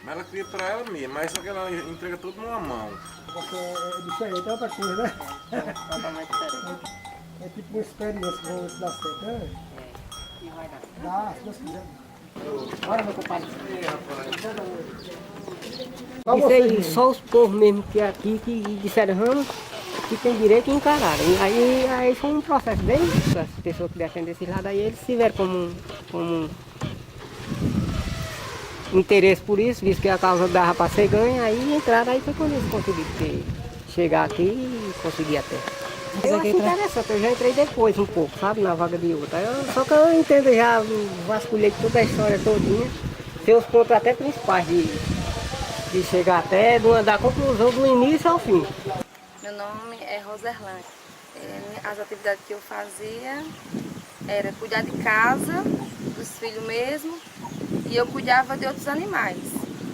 Mas ela cria pra ela mesma, mas só que ela entrega tudo numa mão. Porque é diferente, é outra coisa, né? Totalmente diferente. É tipo uma experiência, vamos ver se dá certo, né? É. E vai dar. Dá, se Deus quiser. Bora, meu compadre. Ei, rapaz. Só Isso você, aí, mesmo. só os povos mesmo que é aqui que disseram ramo, que tem direito e encararam. E aí foi um processo bem difícil, as pessoas que defendem esse lado, aí eles se viram como interesse por isso, visto que a causa dava para ser ganha, aí entraram, aí foi quando eles conseguiram chegar aqui e conseguir a terra. Eu acho interessante, eu já entrei depois um pouco, sabe, na vaga de outra. Só que eu entendo já, vasculhei toda a história todinha, seus pontos até principais de chegar até da conclusão do início ao fim. Meu nome é Roserlane. As atividades que eu fazia era cuidar de casa, dos filhos mesmo, e eu cuidava de outros animais,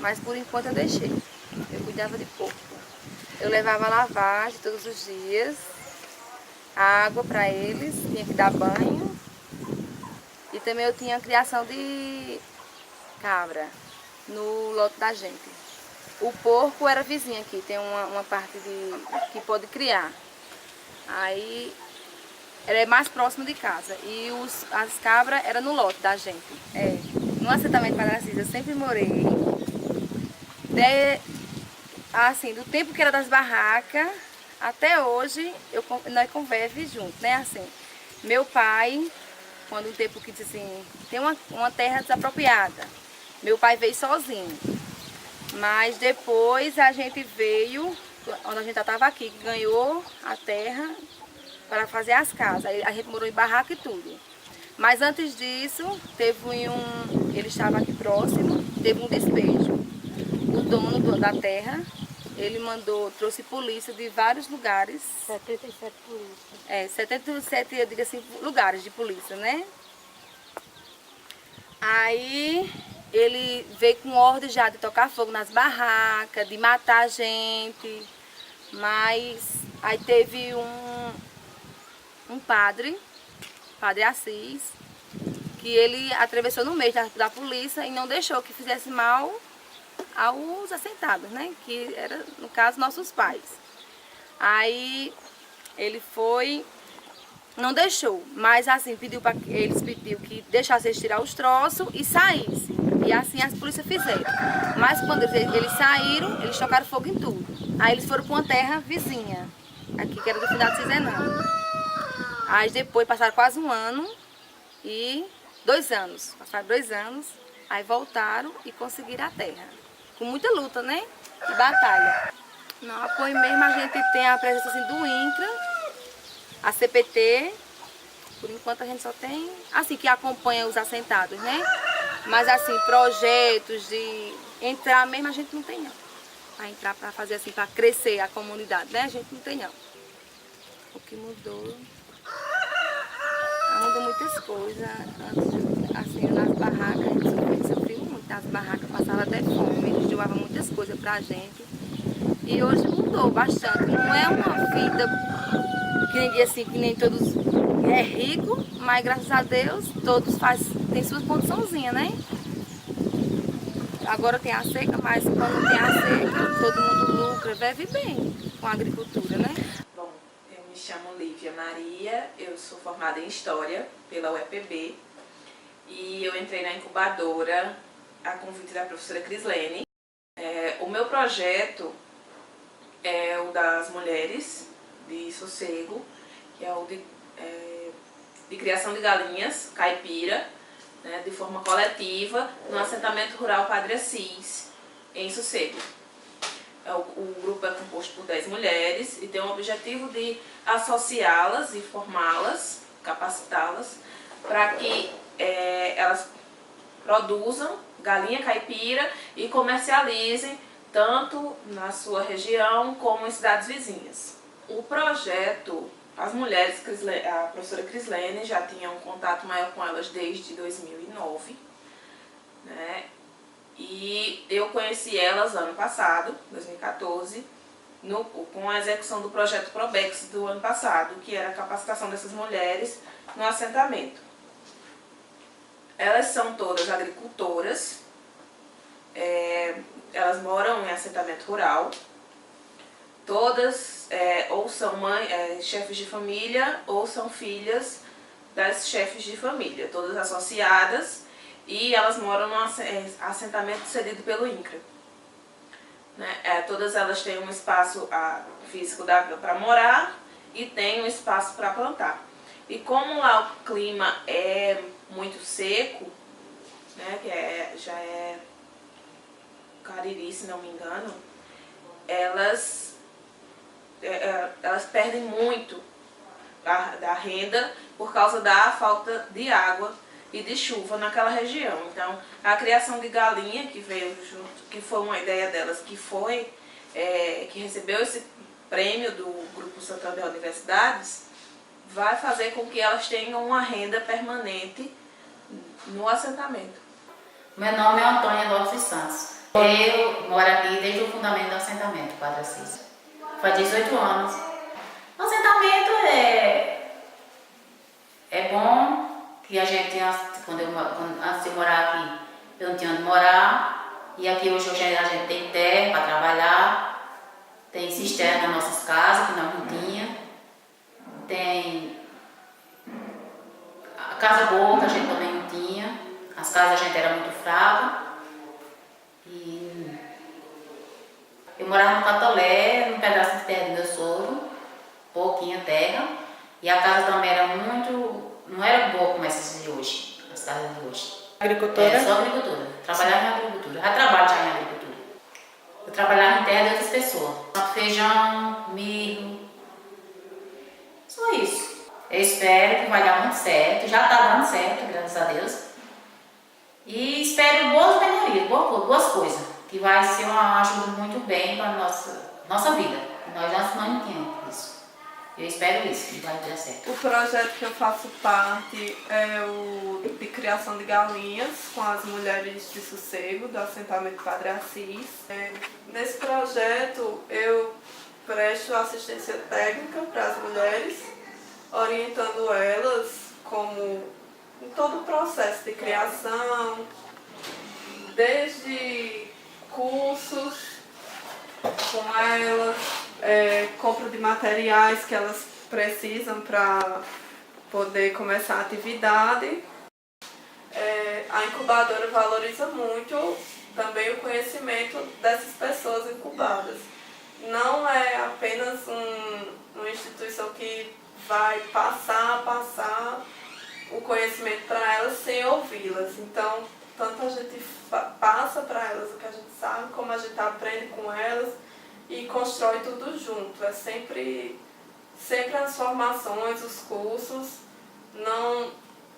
mas por enquanto eu deixei. Eu cuidava de porco. Eu levava lavagem todos os dias, água para eles, tinha que dar banho, e também eu tinha a criação de cabra no lote da gente. O porco era vizinho aqui, tem uma parte que pode criar. Aí era mais próximo de casa. E as cabras eram no lote da gente. No assentamento Padre eu sempre morei. Assim, do tempo que era das barracas até hoje, nós convivemos juntos, né? Assim, meu pai, quando o tempo que disse assim, tem uma terra desapropriada. Meu pai veio sozinho. Mas depois a gente veio, quando a gente já estava aqui, que ganhou a terra para fazer as casas. Aí a gente morou em barraca e tudo. Mas antes disso, ele estava aqui próximo, teve um despejo. O dono da terra, ele trouxe polícia de vários lugares. 77 polícias. 77, eu digo assim, lugares de polícia, né? Aí ele veio com ordem já de tocar fogo nas barracas, de matar a gente. Mas aí teve um padre Assis, que ele atravessou no meio da polícia e não deixou que fizesse mal aos assentados, né? Que era, no caso, nossos pais. Aí ele foi, não deixou, mas assim, eles pediu que deixasse eles tirar os troços e saísse. E assim as polícias fizeram. Mas quando eles saíram, eles tocaram fogo em tudo. Aí eles foram para uma terra vizinha, aqui que era do final de Cizenão. Aí depois passaram quase um ano e 2 anos. Passaram 2 anos, aí voltaram e conseguiram a terra. Com muita luta, né? E batalha. No apoio mesmo a gente tem a presença assim, do INCRA, a CPT, por enquanto a gente só tem, assim, que acompanha os assentados, né? Mas assim, projetos de entrar mesmo a gente não tem não. Para entrar, para fazer assim, para crescer a comunidade, né? A gente não tem não. O que mudou, mudou muitas coisas. Antes, assim, nas barracas, a gente sofreu muito. Nas barracas passava até fome, eles doavam muitas coisas pra gente. E hoje mudou bastante. Não é uma vida que nem todos é rico, mas graças a Deus todos têm suas condiçãozinhas, né? Agora tem a seca, mas quando tem a seca, todo mundo lucra, vive bem com a agricultura, né? Bom, eu me chamo Lívia Maria, eu sou formada em História pela UEPB e eu entrei na incubadora a convite da professora Crislene. O meu projeto é o das mulheres de Sossego, que é o de criação de galinhas caipira, né, de forma coletiva, no assentamento rural Padre Assis, em Sossego. O grupo é composto por 10 mulheres e tem o objetivo de associá-las e formá-las, capacitá-las, para que elas produzam galinha caipira e comercializem tanto na sua região como em cidades vizinhas. O projeto, as mulheres, a professora Crislene já tinha um contato maior com elas desde 2009, né? E eu conheci elas ano passado, 2014, com a execução do projeto Probex do ano passado, que era a capacitação dessas mulheres no assentamento. Elas são todas agricultoras, elas moram em assentamento rural. Todas ou são chefes de família ou são filhas das chefes de família, todas associadas, e elas moram num assentamento cedido pelo INCRA. Todas elas têm um espaço físico para morar e têm um espaço para plantar. E como lá o clima é muito seco, né, já é Cariri, se não me engano, elas perdem muito da renda por causa da falta de água e de chuva naquela região. Então, a criação de galinha, que veio junto, que foi uma ideia delas, que recebeu esse prêmio do Grupo Santander Universidades, vai fazer com que elas tenham uma renda permanente no assentamento. Meu nome é Antônia Lopes Santos. Eu moro aqui desde o fundamento do assentamento, Padre Assis. Faz 18 anos. O assentamento é bom, que a gente, antes de morar aqui, eu não tinha onde morar. E aqui hoje a gente tem terra para trabalhar, tem cisterna nas nossas casas, que nós não tinha. Tem a casa boa, que a gente também não tinha. As casas a gente era muito fraca. E eu morava no Catolé, num pedaço de terra do meu sogro, pouquinha terra. E a casa também era não era boa como essas de hoje, as casas de hoje. Agricultura? Só agricultura. Trabalhava em agricultura. Já trabalho já em agricultura. Eu trabalhava em terra de outras pessoas. Feijão, milho. Só isso. Eu espero que vai dar muito certo. Já está dando certo, graças a Deus. E espero boas melhorias, boas coisas. Que vai ser uma ajuda muito bem para a nossa vida. Nós não entendemos isso. Eu espero isso, que vai dar certo. O projeto que eu faço parte é o de criação de galinhas com as mulheres de sossego do assentamento Padre Assis. Nesse projeto eu presto assistência técnica para as mulheres, orientando elas como em todo o processo de criação, desde cursos com elas, compra de materiais que elas precisam para poder começar a atividade. A incubadora valoriza muito também o conhecimento dessas pessoas incubadas. Não é apenas uma instituição que vai passar o conhecimento para elas sem ouvi-las. Então, tanto a gente passa para elas o que a gente sabe, como a gente aprende com elas e constrói tudo junto. É sempre as formações, os cursos, não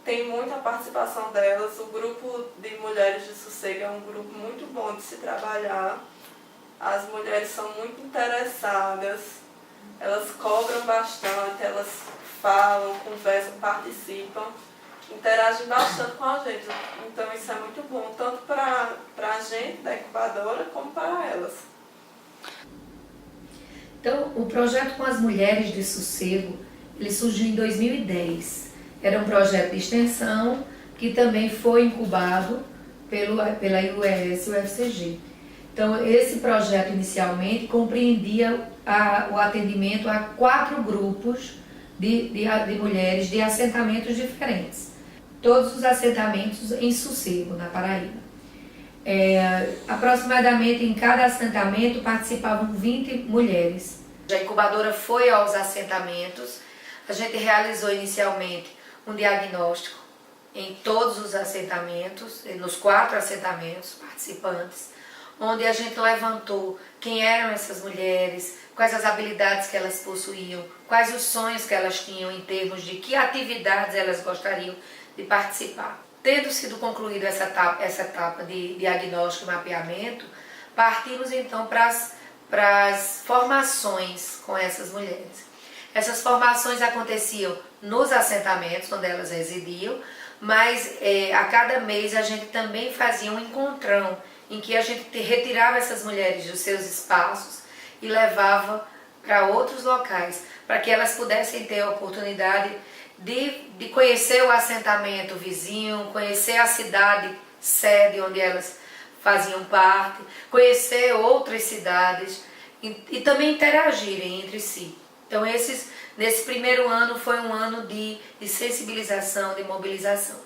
tem muita participação delas. O grupo de mulheres de sossego é um grupo muito bom de se trabalhar. As mulheres são muito interessadas, elas cobram bastante, elas falam, conversam, participam, interagem bastante com a gente. Então isso é muito bom, tanto para a gente da incubadora, como para elas. Então, o projeto com as mulheres de sossego, ele surgiu em 2010. Era um projeto de extensão que também foi incubado pela IUES e o UFCG. Então, esse projeto inicialmente compreendia o atendimento a 4 grupos de mulheres de assentamentos diferentes. Todos os assentamentos em sossego, na Paraíba. Aproximadamente em cada assentamento participavam 20 mulheres. A incubadora foi aos assentamentos. A gente realizou inicialmente um diagnóstico em todos os assentamentos, nos 4 assentamentos participantes, onde a gente levantou quem eram essas mulheres, quais as habilidades que elas possuíam, quais os sonhos que elas tinham em termos de que atividades elas gostariam de participar. Tendo sido concluída essa etapa de diagnóstico e mapeamento, partimos então para as formações com essas mulheres. Essas formações aconteciam nos assentamentos onde elas residiam, mas a cada mês a gente também fazia um encontrão em que a gente retirava essas mulheres dos seus espaços e levava para outros locais, para que elas pudessem ter a oportunidade de conhecer o assentamento vizinho, conhecer a cidade sede onde elas faziam parte, conhecer outras cidades e também interagirem entre si. Então nesse primeiro ano foi um ano de sensibilização, de mobilização.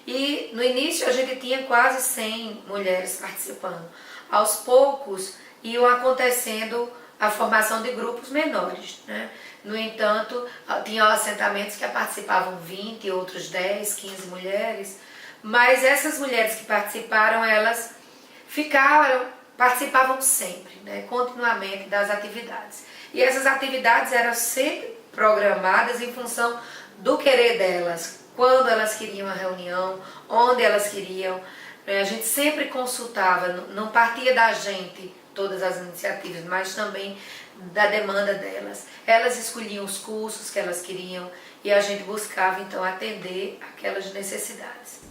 E no início a gente tinha quase 100 mulheres participando. Aos poucos iam acontecendo a formação de grupos menores, né? No entanto, tinha assentamentos que participavam 20, outros 10, 15 mulheres, mas essas mulheres que participaram, elas participavam sempre, né? Continuamente das atividades. E essas atividades eram sempre programadas em função do querer delas, quando elas queriam a reunião, onde elas queriam. A gente sempre consultava, não partia da gente todas as iniciativas, mas também da demanda delas. Elas escolhiam os cursos que elas queriam e a gente buscava então atender aquelas necessidades.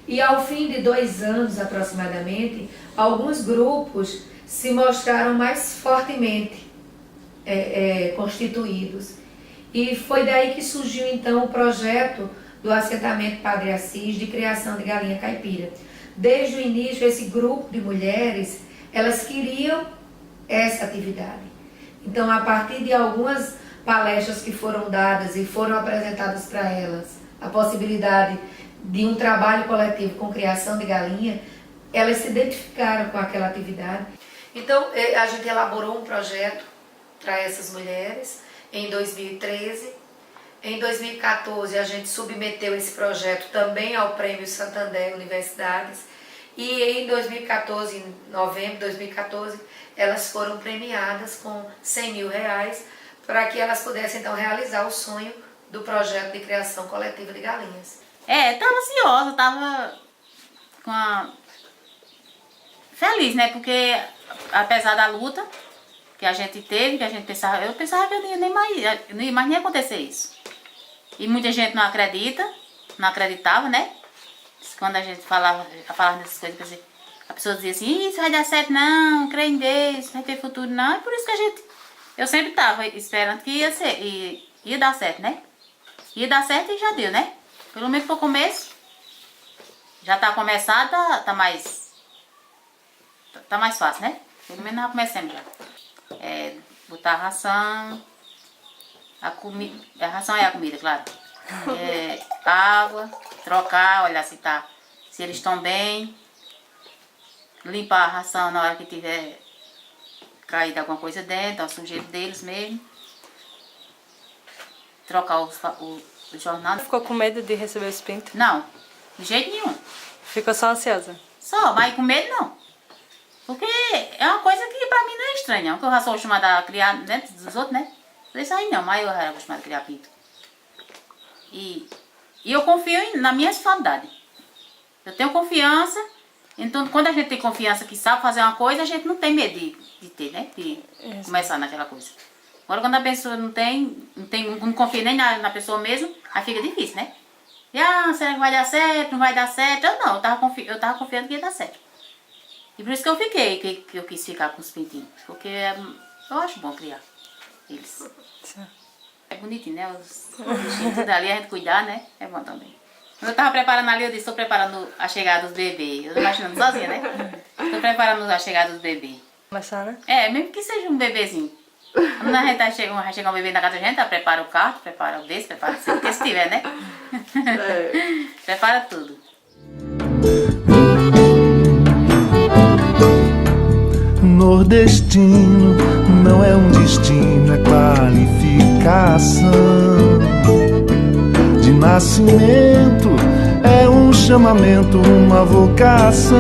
E ao fim de 2 anos aproximadamente, alguns grupos se mostraram mais fortemente constituídos. E foi daí que surgiu então o projeto do assentamento Padre Assis de criação de galinha caipira. Desde o início, esse grupo de mulheres, elas queriam essa atividade. Então, a partir de algumas palestras que foram dadas e foram apresentadas para elas, a possibilidade de um trabalho coletivo com criação de galinha, elas se identificaram com aquela atividade. Então, a gente elaborou um projeto para essas mulheres em 2013. Em 2014, a gente submeteu esse projeto também ao Prêmio Santander Universidades. E em 2014, em novembro de 2014, elas foram premiadas com R$100 mil para que elas pudessem então realizar o sonho do projeto de criação coletiva de galinhas. Estava ansiosa, estava feliz, né? Porque apesar da luta que a gente teve, que a gente pensava, eu pensava que eu nem ia acontecer isso. E muita gente não acreditava, né? Quando a gente falava dessas coisas, a pessoa dizia assim, isso vai dar certo não, crê em Deus, vai ter futuro não. E por isso que eu sempre estava esperando que ia dar certo, né? Ia dar certo e já deu, né? Pelo menos pro começo, já tá começado, tá mais fácil, né? Pelo menos nós começamos já. Botar a ração, a ração é a comida, claro. Água, trocar, olhar se eles estão bem. Limpar a ração na hora que tiver caído alguma coisa dentro, o sujeito deles mesmo. Trocar o jornal. Ficou com medo de receber os pintos? Não, de jeito nenhum. Ficou só ansiosa? Só, mas com medo não. Porque é uma coisa que pra mim não é estranha, porque eu já sou acostumada a criar dentro dos outros, né? Isso aí não, mas eu era acostumada a criar pinto. E eu confio na minha sexualidade. Eu tenho confiança, então quando a gente tem confiança que sabe fazer uma coisa, a gente não tem medo de ter, né? De começar naquela coisa. Agora quando a pessoa não confia nem na pessoa mesmo, aí fica difícil, né? E será que vai dar certo? Não vai dar certo? Eu tava confiando que ia dar certo. E por isso que eu fiquei, que eu quis ficar com os pintinhos. Porque eu acho bom criar eles. É bonitinho, né? Os bichinhos tudo ali, a gente cuidar, né? É bom também. Quando eu tava preparando ali, eu disse, estou preparando a chegada dos bebês. Eu tô imaginando sozinha, né? Estou preparando a chegada dos bebês. Começar, né? Mesmo que seja um bebezinho. Quando a gente vai chegar um bebê na casa da gente, prepara o quarto, prepara o desse, prepara tudo, porque se tiver, né? Prepara tudo. Nordestino não é um destino, é qualificação. De nascimento é um chamamento, uma vocação.